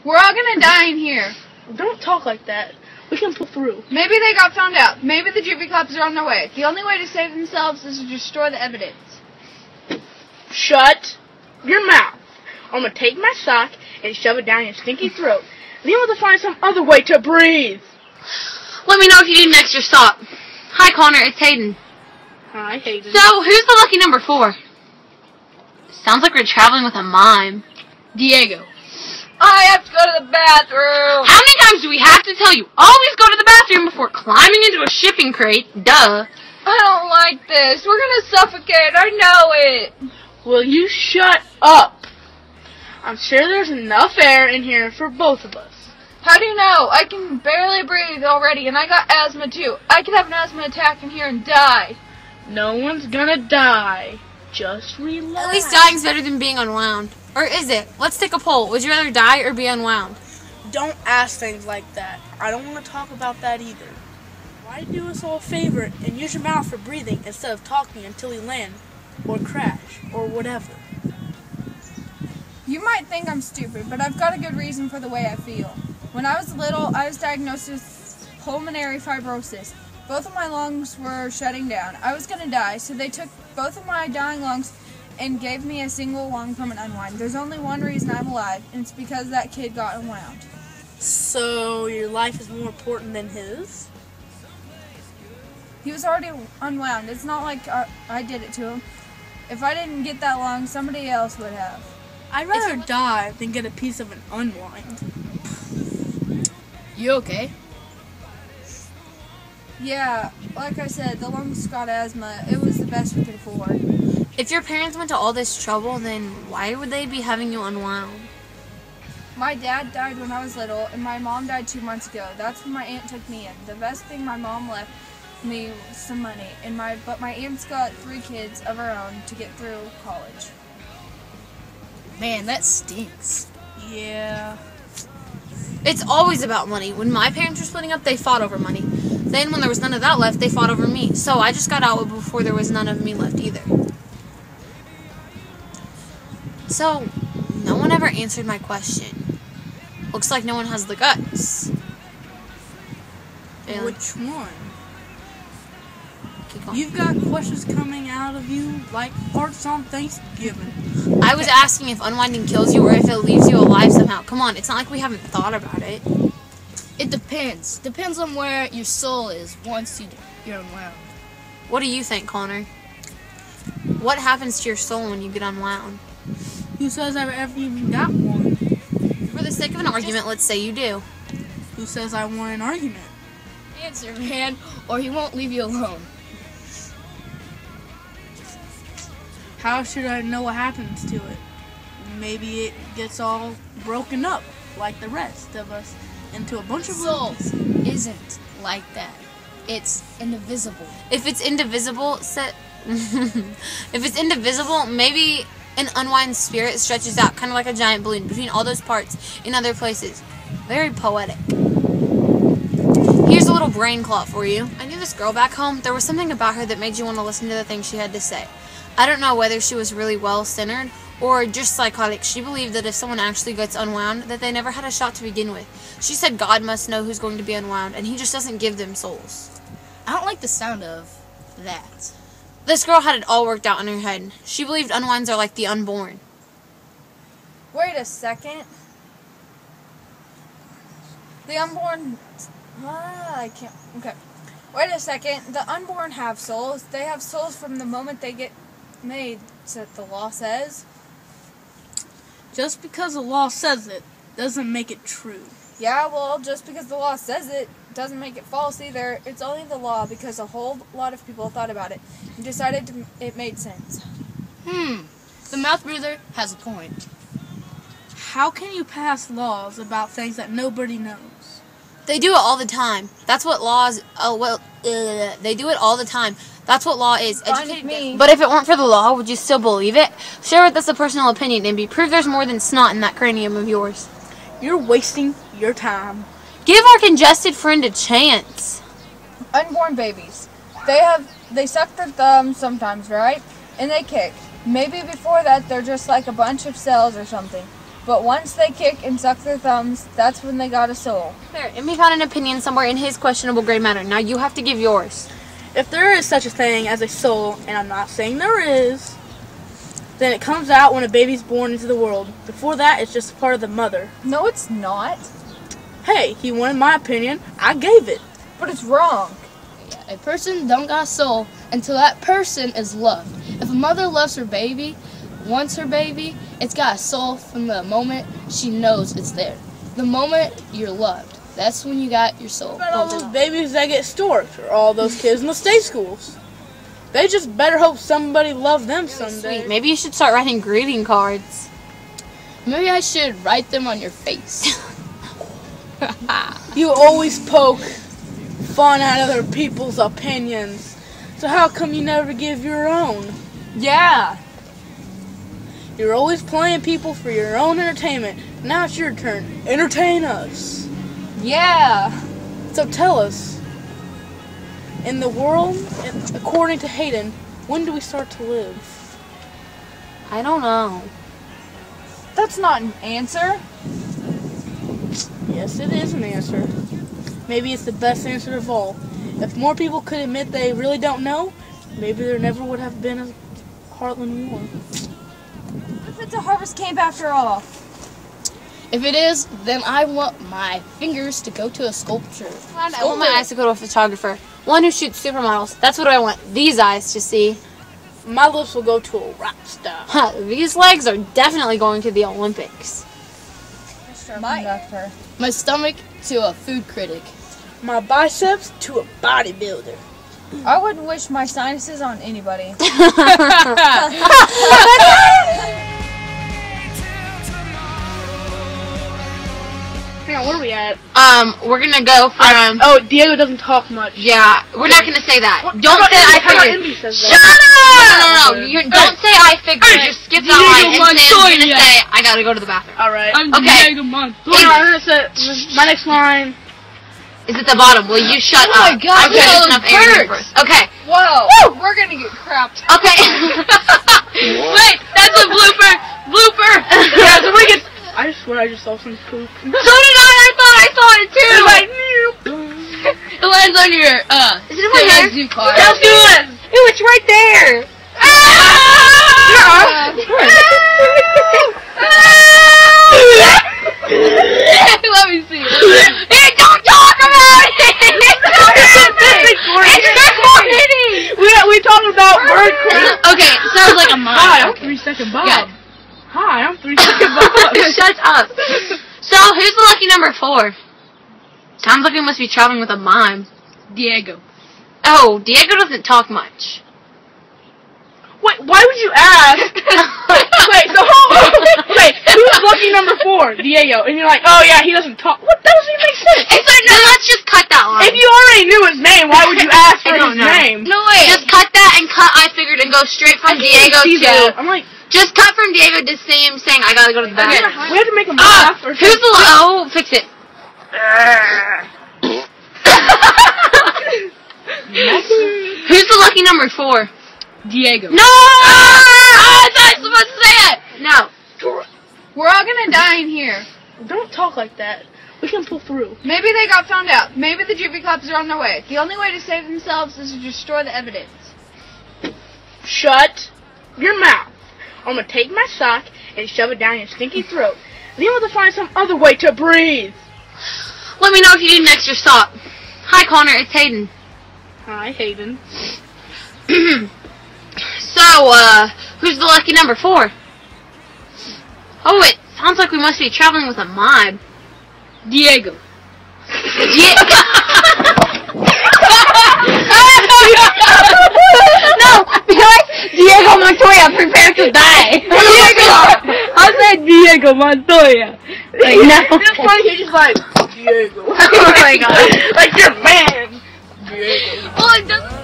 We're all gonna die in here. Don't talk like that. We can pull through. Maybe they got found out. Maybe the Juvie Cops are on their way. The only way to save themselves is to destroy the evidence. Shut your mouth. I'm gonna take my sock and shove it down your stinky throat. Then we'll have to find some other way to breathe. Let me know if you need an extra stop. Hi, Connor. It's Hayden. Hi, Hayden. So, who's the lucky number 4? Sounds like we're traveling with a mime. Diego. I have to go to the bathroom. How many times do we have to tell you? Always go to the bathroom before climbing into a shipping crate. Duh. I don't like this. We're gonna suffocate. I know it. Will you shut up? I'm sure there's enough air in here for both of us. How do you know? I can barely breathe already, and I got asthma too. I could have an asthma attack in here and die. No one's gonna die. Just relax. At least dying's better than being unwound. Or is it? Let's take a poll. Would you rather die or be unwound? Don't ask things like that. I don't want to talk about that either. Why do us all a favor and use your mouth for breathing instead of talking until we land or crash or whatever? You might think I'm stupid, but I've got a good reason for the way I feel. When I was little, I was diagnosed with pulmonary fibrosis. Both of my lungs were shutting down. I was going to die, so they took both of my dying lungs and gave me a single lung from an unwind. There's only one reason I'm alive, and it's because that kid got unwound. So your life is more important than his? He was already unwound. It's not like I did it to him. If I didn't get that lung, somebody else would have. I'd rather die than get a piece of an unwind. You okay? Yeah, like I said, the lungs got asthma. It was the best we could afford. If your parents went to all this trouble, then why would they be having you unwound? My dad died when I was little, and my mom died 2 months ago. That's when my aunt took me in. The best thing my mom left me was some money, but my aunt's got 3 kids of her own to get through college. Man, that stinks. Yeah. It's always about money. When my parents were splitting up, they fought over money. Then when there was none of that left, they fought over me. So I just got out before there was none of me left either. So, no one ever answered my question. Looks like no one has the guts. And Which one? keep going. You've got questions coming out of you like hearts on Thanksgiving. I was asking if unwinding kills you or if it leaves you alive somehow. Come on, it's not like we haven't thought about it. It depends. Depends on where your soul is once you're unwound. What do you think, Connor? What happens to your soul when you get unwound? Who says I've ever even got one? For the sake of an argument, let's say you do. Who says I want an argument? Answer, man, or he won't leave you alone. How should I know what happens to it? Maybe it gets all broken up like the rest of us into a bunch of Soul movies. isn't like that. It's indivisible. If it's indivisible, if it's indivisible, maybe an unwind spirit stretches out kind of like a giant balloon between all those parts in other places. Very poetic. Here's a little brain clot for you. I knew this girl back home. There was something about her that made you want to listen to the things she had to say. I don't know whether she was really well-centered or just psychotic. She believed that if someone actually gets unwound, that they never had a shot to begin with. She said God must know who's going to be unwound, and he just doesn't give them souls. I don't like the sound of that. This girl had it all worked out in her head. She believed unwinds are like the unborn. Wait a second. The unborn... I can't... Okay. Wait a second. The unborn have souls. They have souls from the moment they get made, so the law says. Just because the law says it doesn't make it true. Yeah, well, just because the law says it doesn't make it false either. It's only the law because a whole lot of people thought about it and decided it made sense. The mouth breather has a point. How can you pass laws about things that nobody knows? They do it all the time. That's what laws... they do it all the time. That's what law is. Educated me. But if it weren't for the law, would you still believe it? Share with us a personal opinion, Nimby. Prove there's more than snot in that cranium of yours. You're wasting your time. Give our congested friend a chance. Unborn babies. They suck their thumbs sometimes, right? And they kick. Maybe before that they're just like a bunch of cells or something. But once they kick and suck their thumbs, that's when they got a soul. There, Emmy found an opinion somewhere in his questionable gray matter. Now you have to give yours. If there is such a thing as a soul, and I'm not saying there is, then it comes out when a baby's born into the world. Before that, it's just a part of the mother. No, it's not. Hey, he wanted my opinion. I gave it. But it's wrong. A person don't got a soul until that person is loved. If a mother loves her baby, wants her baby, it's got a soul from the moment she knows it's there. The moment you're loved, that's when you got your soul. What about all those babies that get storked, or all those kids in the state schools? They just better hope somebody loves them someday. Sweet. Maybe you should start writing greeting cards. Maybe I should write them on your face. You always poke fun at other people's opinions. So how come you never give your own? Yeah. You're always playing people for your own entertainment. Now it's your turn. Entertain us. Yeah. So tell us, in the world, according to Hayden, when do we start to live? I don't know. That's not an answer. Yes, it is an answer. Maybe it's the best answer of all. If more people could admit they really don't know, maybe there never would have been a Heartland War. What if it's a harvest camp after all? If it is, then I want my fingers to go to a sculpture. I want my eyes to go to a photographer. One who shoots supermodels. That's what I want these eyes to see. My lips will go to a rock star. Huh, these legs are definitely going to the Olympics. My stomach to a food critic. My biceps to a bodybuilder. I wouldn't wish my sinuses on anybody. Hang on, where are we at? We're gonna go from. Oh, Diego doesn't talk much. Yeah, we're not gonna say that. What- Don't how say about I Envy? How about figured. Envy says Shut that? up! No. You don't say I figured. Just skip that line and say I'm gonna say I gotta go to the bathroom. Alright. Okay. I'm gonna say, my next line. Is at the bottom. Will you shut up? Oh my God, I've got that enough was air here burst. first. Okay. Whoa. Woo! We're gonna get crapped. Okay. Wait, that's a blooper. Blooper. Yeah, somebody gets. I swear I just saw some poop. So did I thought I saw it too. It's like, It lands on your, Is it in my hair? zoo card. let's do it! Ew, it's right there. Let me see. Hey, don't talk about it. It's recording. We talking about bird crap. Okay, sounds like a Hi, mom. I'm 3 Second Bob. Yeah. Hi, I'm 3 Second Bob. Shut up. So, who's the lucky number 4? Sounds like we must be traveling with a mime. Diego. Oh, Diego doesn't talk much. Wait, why would you ask? Wait, so wait, who's lucky number 4? Diego. And you're like, oh yeah, he doesn't talk. What? That doesn't even make sense. It's like, no, let's just cut that line. If you already knew his name, why would you ask for I don't his know. name? No way. Just cut that and cut I figured and go straight from Diego See that. to... I'm like, Just cut from Diego to him saying I gotta go to the bathroom. we have to make him laugh or Who's the... Oh, fix it. Who's the lucky number 4? Diego. No! I thought I was supposed to say it! No. We're all gonna die in here. Don't talk like that. We can pull through. Maybe they got found out. Maybe the Juvie Clubs are on their way. The only way to save themselves is to destroy the evidence. Shut your mouth. I'm gonna take my sock and shove it down your stinky throat. Then we'll have to find some other way to breathe. Let me know if you need an extra stop. Hi, Connor. It's Hayden. Hi, Hayden. So, who's the lucky number 4? Oh, it sounds like we must be traveling with a mime. Diego. Yeah. No, because Diego Montoya, prepare to die. Diego! I said Diego Montoya. Like, no. It's funny, he's just like, Diego. Oh my god. Like, your man. Diego. Well, it doesn't.